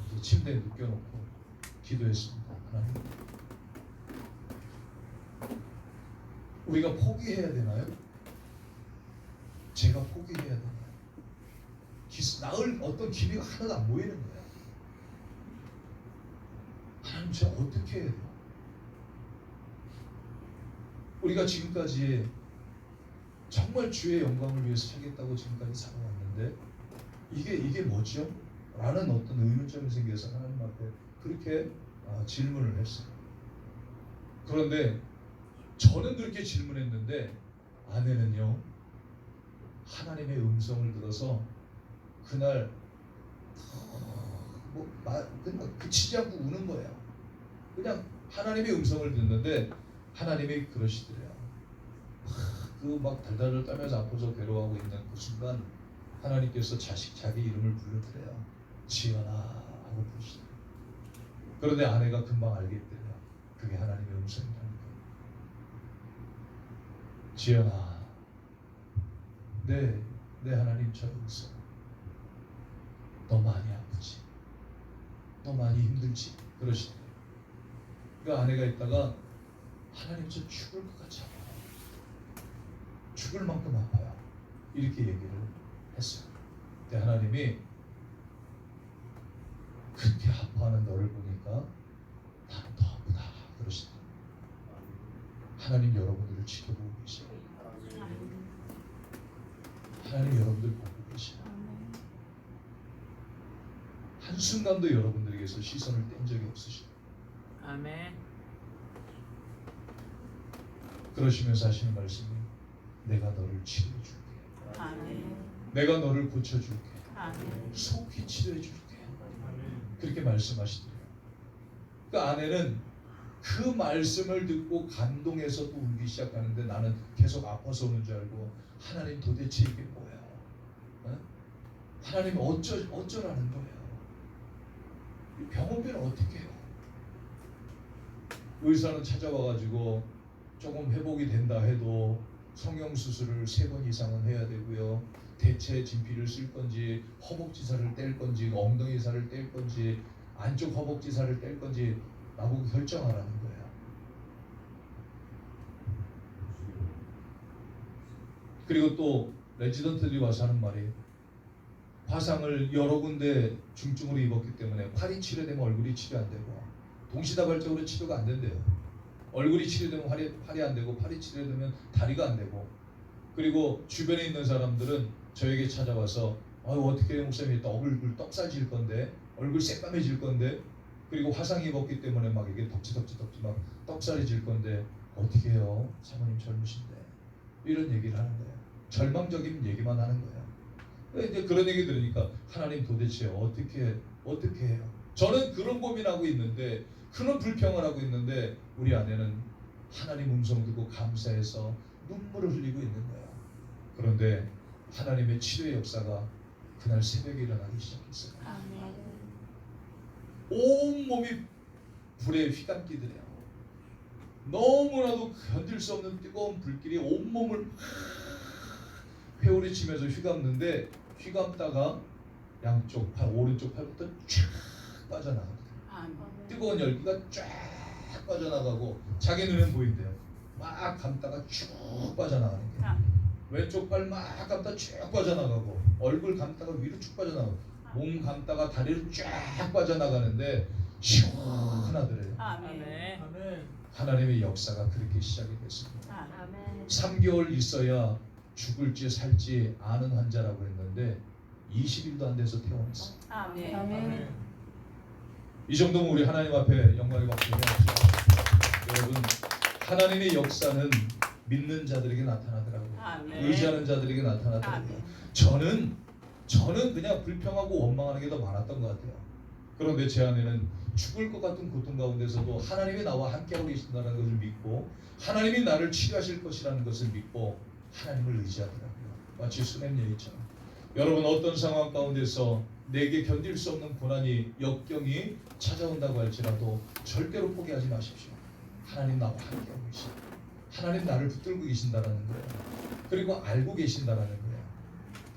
이제 침대에 눕혀놓고 기도했습니다. 하나님 우리가 포기해야 되나요? 제가 포기해야 되나요? 나을 어떤 기미가 하나도 안 보이는 거예요. 하나님 제가 어떻게 해야 돼요? 우리가 지금까지 정말 주의 영광을 위해서 살겠다고 지금까지 살아왔는데 이게 뭐죠? 라는 어떤 의문점이 생겨서 하나님 앞에 그렇게 질문을 했어요. 그런데 저는 그렇게 질문했는데 아내는요 하나님의 음성을 들어서 그날 그냥 그치지 않고 우는 거예요. 그냥 하나님의 음성을 듣는데 하나님이 그러시더래요. 그 막 달달달 떨면서 아파서 괴로워하고 있는 그 순간 하나님께서 자기 이름을 부르더래요. 지연아 하고 부르시더래요. 그런데 아내가 금방 알겠대요. 그게 하나님의 음성이라는 거예요. 지연아, 네 하나님 저 여기 있어. 너 많이 아프지? 너 많이 힘들지? 그러시더래요. 그 아내가 있다가 하나님 저 죽을 것 같이 아파요. 죽을 만큼 아파요. 이렇게 얘기를 했어요. 근데 하나님이 그렇게 아파하는 너를 보니까 나는 더 아프다 그러시더래요. 하나님 여러분들을 지켜보고 계세요. 하나님 여러분들 보고 계세요. 한순간도 여러분들에게서 시선을 뗀 적이 없으시죠. 아멘. 그러시면서 하시는 말씀이 내가 너를 치료해 줄게. 아멘. 내가 너를 고쳐 줄게. 아멘. 속히 치료해 줄게. 그렇게 말씀하시더래요. 그 아내는 그 말씀을 듣고 감동해서 또 울기 시작하는데 나는 계속 아파서 우는 줄 알고 하나님 도대체 이게 뭐야? 어? 하나님 어쩌라는 거예요? 병원비는 어떻게 해요? 의사는 찾아와가지고 조금 회복이 된다 해도 성형수술을 3번 이상은 해야 되고요. 대체 진피를 쓸 건지 허벅지살을 뗄 건지 엉덩이살을 뗄 건지 안쪽 허벅지살을 뗄 건지 나보고 결정하라는 거예요. 그리고 또 레지던트들이 와서 하는 말이 화상을 여러 군데 중증으로 입었기 때문에 팔이 치료되면 얼굴이 치료 안 되고 동시다발적으로 치료가 안 된대요. 얼굴이 치료되면 팔이 안 되고 팔이 치료되면 다리가 안 되고 그리고 주변에 있는 사람들은 저에게 찾아와서 어떻게 목사님이 얼굴 떡살질 건데 얼굴 새까매질 건데 그리고 화상 입었기 때문에 막 이게 덕지 막 떡살이 질 건데 어떻게 해요? 사모님 젊으신데 이런 얘기를 하는 거예요. 절망적인 얘기만 하는 거예요. 이제 그런 얘기 들으니까 하나님 도대체 어떻게 해요? 저는 그런 고민하고 있는데 그런 불평을 하고 있는데 우리 아내는 하나님 음성 듣고 감사해서 눈물을 흘리고 있는 거예요. 그런데 하나님의 치료의 역사가 그날 새벽에 일어나기 시작했어요. 아멘. 온 몸이 불에 휘감기더래요. 너무나도 견딜 수 없는 뜨거운 불길이 온 몸을 회오리 치면서 휘감는데 휘감다가 양쪽 팔 오른쪽 팔부터 쫙 빠져나가거든요. 뜨거운 열기가 쫙 빠져나가고 자기 눈엔 보인대요. 막 감다가 쭉 빠져나가는 게 왼쪽 팔 막 감다 쭉 빠져나가고 얼굴 감다가 위로 쭉 빠져나가고 몸 감다가 다리로 쫙 빠져나가는데 시원하더래요. 아멘. 하나님의 역사가 그렇게 시작이 됐습니다. 아멘. 3개월 있어야 죽을지 살지 아는 환자라고 했는데 20일도 안 돼서 퇴원했어요. 아멘. 아멘. 이 정도면 우리 하나님 앞에 영광의 박수 해야죠. 여러분 하나님의 역사는 믿는 자들에게 나타나더라고요. 아멘. 의지하는 자들에게 나타나더라고요. 아멘. 저는 그냥 불평하고 원망하는 게 더 많았던 것 같아요. 그런데 제 아내는 죽을 것 같은 고통 가운데서도 하나님이 나와 함께하고 계신다는 것을 믿고 하나님이 나를 치료하실 것이라는 것을 믿고 하나님을 의지하더라고요. 마치 수냄여인처럼. 여러분 어떤 상황 가운데서 내게 견딜 수 없는 고난이 역경이 찾아온다고 할지라도 절대로 포기하지 마십시오. 하나님 나와 함께하고 계십니다. 하나님 나를 붙들고 계신다라는 거예요. 그리고 알고 계신다라는 거예요.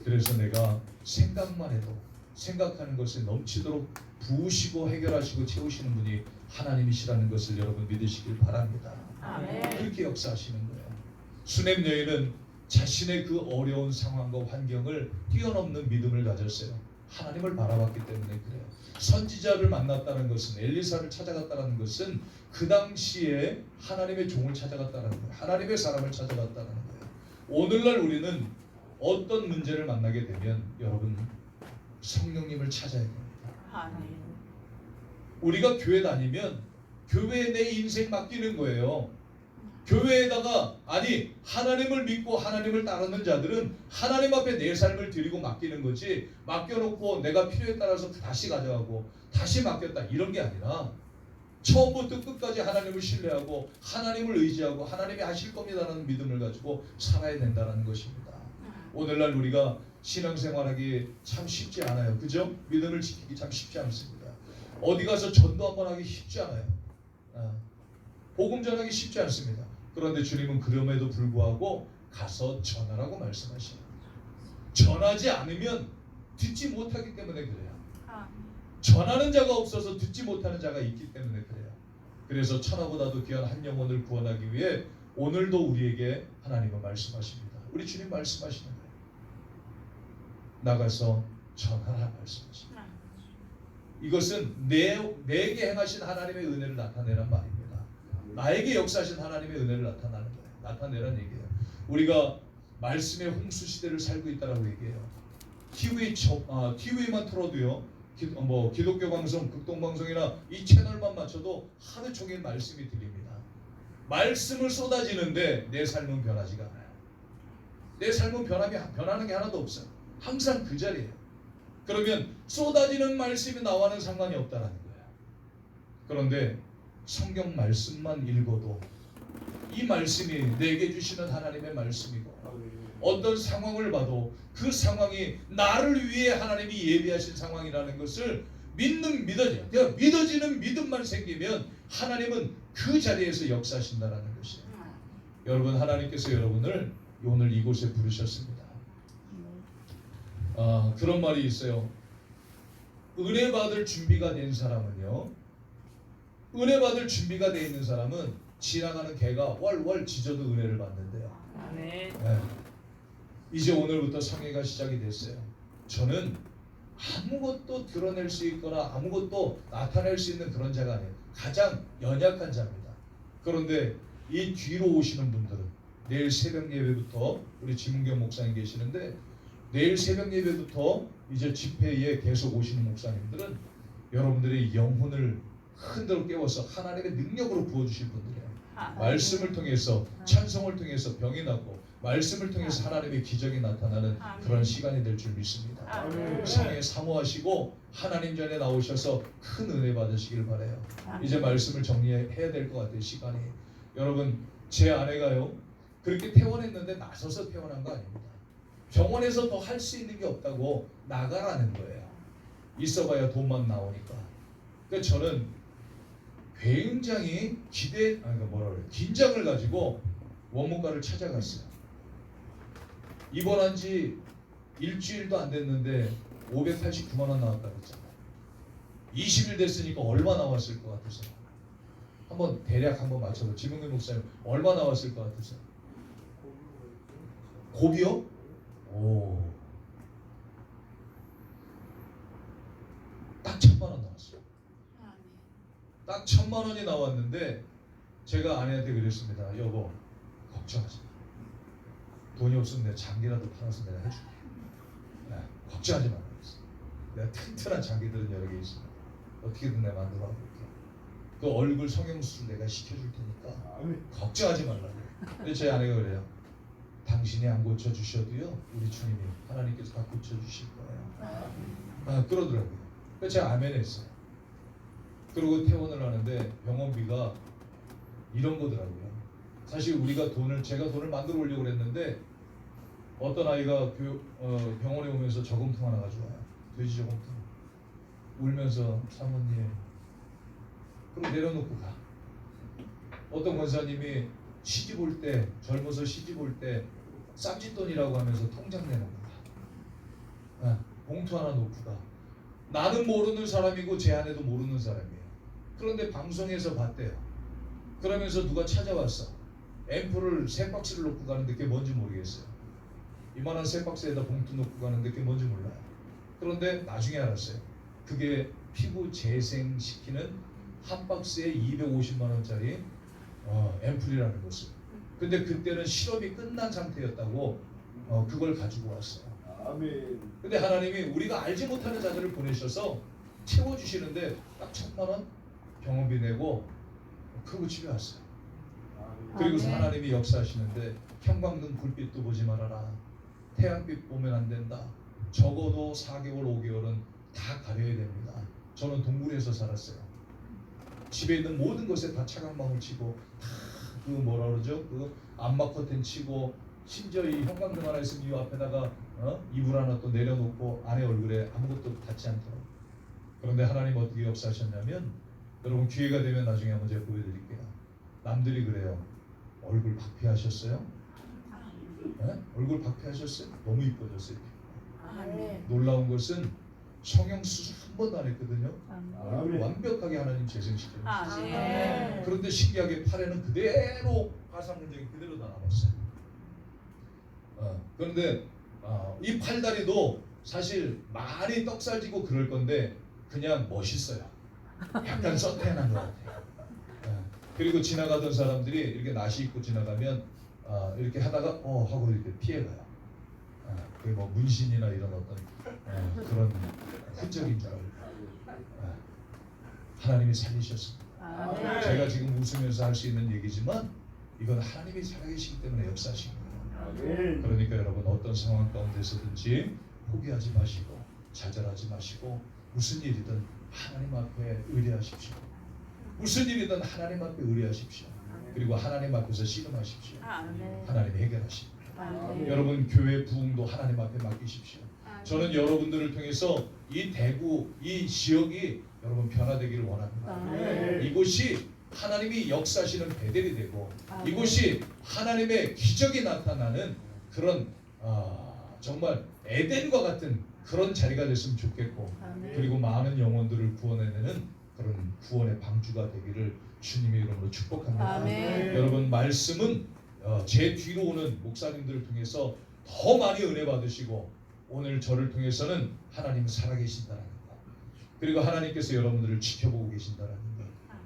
그래서 내가 생각만 해도 생각하는 것을 넘치도록 부으시고 해결하시고 채우시는 분이 하나님이시라는 것을 여러분 믿으시길 바랍니다. 아멘. 그렇게 역사하시는 거예요. 수냄 여인은 자신의 그 어려운 상황과 환경을 뛰어넘는 믿음을 가졌어요. 하나님을 바라봤기 때문에 그래요. 선지자를 만났다는 것은 엘리사를 찾아갔다는 것은 그 당시에 하나님의 종을 찾아갔다는 거예요. 하나님의 사람을 찾아갔다는 거예요. 오늘날 우리는 어떤 문제를 만나게 되면 여러분 성령님을 찾아야 됩니다. 아멘. 우리가 교회 다니면 교회에 내 인생 맡기는 거예요. 교회에다가 아니 하나님을 믿고 하나님을 따르는 자들은 하나님 앞에 내 삶을 드리고 맡기는 거지, 맡겨놓고 내가 필요에 따라서 다시 가져가고 다시 맡겼다 이런 게 아니라 처음부터 끝까지 하나님을 신뢰하고 하나님을 의지하고 하나님이 하실 겁니다라는 믿음을 가지고 살아야 된다는 것입니다. 오늘날 우리가 신앙생활하기 참 쉽지 않아요. 그죠? 믿음을 지키기 참 쉽지 않습니다. 어디 가서 전도 한번 하기 쉽지 않아요. 복음 전하기 쉽지 않습니다. 그런데 주님은 그럼에도 불구하고 가서 전하라고 말씀하시는 거예요. 전하지 않으면 듣지 못하기 때문에 그래요. 전하는 자가 없어서 듣지 못하는 자가 있기 때문에 그래요. 그래서 천하보다도 귀한 한 영혼을 구원하기 위해 오늘도 우리에게 하나님은 말씀하십니다. 우리 주님 말씀하시는 거예요. 나가서 전하라 말씀하십니다. 이것은 내게 행하신 하나님의 은혜를 나타내란 말입니다. 나에게 역사하신 하나님의 은혜를 나타내란 얘기예요. 우리가 말씀의 홍수 시대를 살고 있다라고 얘기해요. TV만 틀어도요, 기독교 방송, 극동 방송이나 이 채널만 맞춰도 하루 종일 말씀이 들립니다. 말씀을 쏟아지는데 내 삶은 변하지가 않아요. 내 삶은 변하는 게 하나도 없어요. 항상 그 자리예요. 그러면 쏟아지는 말씀이 나와는 상관이 없다는 거예요. 그런데 성경 말씀만 읽어도 이 말씀이 내게 주시는 하나님의 말씀이고, 어떤 상황을 봐도 그 상황이 나를 위해 하나님이 예비하신 상황이라는 것을 믿어지는 믿음만 생기면 하나님은 그 자리에서 역사하신다는 것이에요. 여러분, 하나님께서 여러분을 오늘 이곳에 부르셨습니다. 그런 말이 있어요. 은혜 받을 준비가 된 사람은요, 은혜 받을 준비가 되어 있는 사람은 지나가는 개가 월월 짖어도 은혜를 받는데요. 네. 이제 오늘부터 성회가 시작이 됐어요. 저는 아무것도 드러낼 수 있거나 아무것도 나타낼 수 있는 그런 자가 아니에요. 가장 연약한 자입니다. 그런데 이 뒤로 오시는 분들은 내일 새벽 예배부터, 우리 지문경 목사님 계시는데 내일 새벽 예배부터 이제 집회에 계속 오시는 목사님들은 여러분들의 영혼을 흔들어 깨워서 하나님의 능력으로 부어주실 분들이에요. 말씀을 통해서, 찬송을 통해서 병이 낫고 말씀을 통해서 하나님의 기적이 나타나는 그런 시간이 될 줄 믿습니다. 성에 사모하시고 하나님 전에 나오셔서 큰 은혜 받으시길 바라요. 이제 말씀을 정리해야 될 것 같아요. 시간이. 여러분, 제 아내가요, 그렇게 퇴원했는데 나서서 퇴원한 거 아닙니다. 병원에서 더 할 수 있는 게 없다고 나가라는 거예요. 있어봐야 돈만 나오니까. 그러니까 저는 굉장히 긴장을 가지고 원무과를 찾아갔어요. 입원한 지 일주일도 안 됐는데 589만 원 나왔다고 했잖아요. 20일 됐으니까 얼마 나왔을 것 같으세요? 대략 한번 맞춰봐. 지문근 목사님, 얼마 나왔을 것 같으세요? 고비요? 딱 1,000만 원 나왔어요. 딱 1,000만 원이 나왔는데 제가 아내한테 그랬습니다. 여보, 걱정하지 마. 돈이 없으면 내가 장기라도 팔아서 내가 해줄게. 걱정하지 말라 그랬어. 내가 튼튼한 장기들은 여러 개 있습니다. 어떻게든 내가 만들어 볼게. 그 얼굴 성형수술 내가 시켜줄 테니까 걱정하지 말라 그래. 근데 제 아내가 그래요. 당신이 안 고쳐주셔도요, 우리 주님이, 하나님께서 다 고쳐주실 거예요. 그러더라고요. 그래서 제가 아멘했어요. 그리고 퇴원을 하는데 병원비가 이런 거더라고요. 사실 제가 돈을 만들어 오려고 그랬는데 어떤 아이가 병원에 오면서 저금통 하나 가져와요. 돼지 저금통. 울면서, 사모님, 그럼 내려놓고 가. 어떤 권사님이 젊어서 시집 올 때 쌈짓돈이라고 하면서 통장 내놓고 가. 봉투 하나 놓고 가. 나는 모르는 사람이고 제 아내도 모르는 사람이에요. 그런데 방송에서 봤대요. 그러면서 누가 찾아왔어. 앰플을 3박스를 놓고 가는데 그게 뭔지 모르겠어요. 이만한 3박스에다 봉투 놓고 가는데 그게 뭔지 몰라요. 그런데 나중에 알았어요. 그게 피부 재생시키는 한 박스에 250만 원짜리 앰플이라는 것을. 근데 그때는 실험이 끝난 상태였다고 그걸 가지고 왔어요. 아멘. 근데 하나님이 우리가 알지 못하는 자들을 보내셔서 채워주시는데 딱 1,000만 원 병원비 내고 그러고 집에 왔어요. 그리고서 아멘. 하나님이 역사하시는데 형광등 불빛도 보지 말아라. 태양빛 보면 안 된다. 적어도 4개월, 5개월은 다 가려야 됩니다. 저는 동굴에서 살았어요. 집에 있는 모든 것에 다 차광망울 치고 다 그 뭐라 그러죠? 그 암막 커튼 치고 심지어 이 형광등 하나 있으면 이 앞에다가 이불 하나 또 내려놓고 안에 얼굴에 아무것도 닿지 않도록. 그런데 하나님 어떻게 역사하셨냐면 여러분 기회가 되면 나중에 한번 제가 보여드릴게요. 남들이 그래요. 얼굴 박피하셨어요? 네? 얼굴 박피하셨어요? 너무 이뻐졌어요. 아멘. 놀라운 것은 성형수술 한 번도 안 했거든요. 아멘. 완벽하게 하나님 재생시켰어요. 아멘. 그런데 신기하게 팔에는 그대로 화상 문제가 그대로 다 남았어요. 그런데 이 팔다리도 사실 많이 떡살지고 그럴 건데 그냥 멋있어요. 약간 썬텐한 것 같아요. 그리고 지나가던 사람들이 이렇게 낯이 있고 지나가면 이렇게 하다가 하고 이렇게 피해가요. 그게 뭐 문신이나 이런 어떤 그런 흔적인 줄 알고 하나님이 살리셨습니다. 아멘. 제가 지금 웃으면서 할 수 있는 얘기지만 이건 하나님이 살아계시기 때문에 역사하신 거예요. 그러니까 여러분 어떤 상황 가운데서든지 포기하지 마시고 좌절하지 마시고 무슨 일이든 하나님 앞에 의뢰하십시오. 무슨 일이든 하나님 앞에 의뢰하십시오. 그리고 하나님 앞에서 씨름하십시오. 아멘. 하나님이 해결하십니다. 아멘. 여러분 교회 부흥도 하나님 앞에 맡기십시오. 저는 여러분들을 통해서 이 대구 이 지역이 여러분 변화되기를 원합니다. 아멘. 이곳이 하나님이 역사하시는 베델이 되고 아멘. 이곳이 하나님의 기적이 나타나는 그런 정말 에덴과 같은 그런 자리가 됐으면 좋겠고 아멘. 그리고 많은 영혼들을 구원해내는 그런 구원의 방주가 되기를 주님의 이름으로 축복합니다. 아멘. 여러분 말씀은 제 뒤로 오는 목사님들을 통해서 더 많이 은혜 받으시고 오늘 저를 통해서는 하나님 살아계신다는 것 그리고 하나님께서 여러분들을 지켜보고 계신다는 것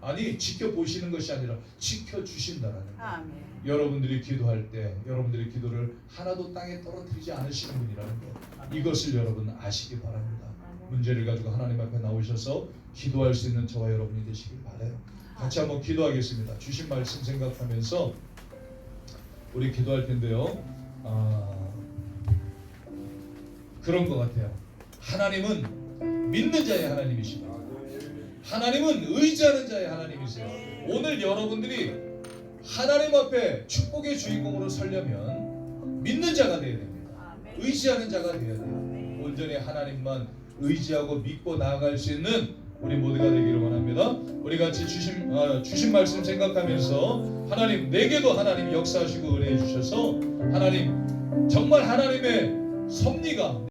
아니 지켜보시는 것이 아니라 지켜주신다는 것 아멘. 여러분들이 기도할 때 여러분들의 기도를 하나도 땅에 떨어뜨리지 않으시는 분이라는 것 이것을 여러분 아시기 바랍니다. 문제를 가지고 하나님 앞에 나오셔서 기도할 수 있는 저와 여러분이 되시길 바라요. 같이 한번 기도하겠습니다. 주신 말씀 생각하면서 우리 기도할 텐데요. 그런 것 같아요. 하나님은 믿는 자의 하나님이시다. 하나님은 의지하는 자의 하나님이세요. 오늘 여러분들이 하나님 앞에 축복의 주인공으로 서려면 믿는 자가 되어야 됩니다. 의지하는 자가 되어야 돼요. 온전히 하나님만 의지하고 믿고 나아갈 수 있는 우리 모두가 되기를 원합니다. 우리 같이 주신 말씀 생각하면서 하나님 내게도 하나님 역사하시고 은혜해 주셔서 하나님 정말 하나님의 섭리가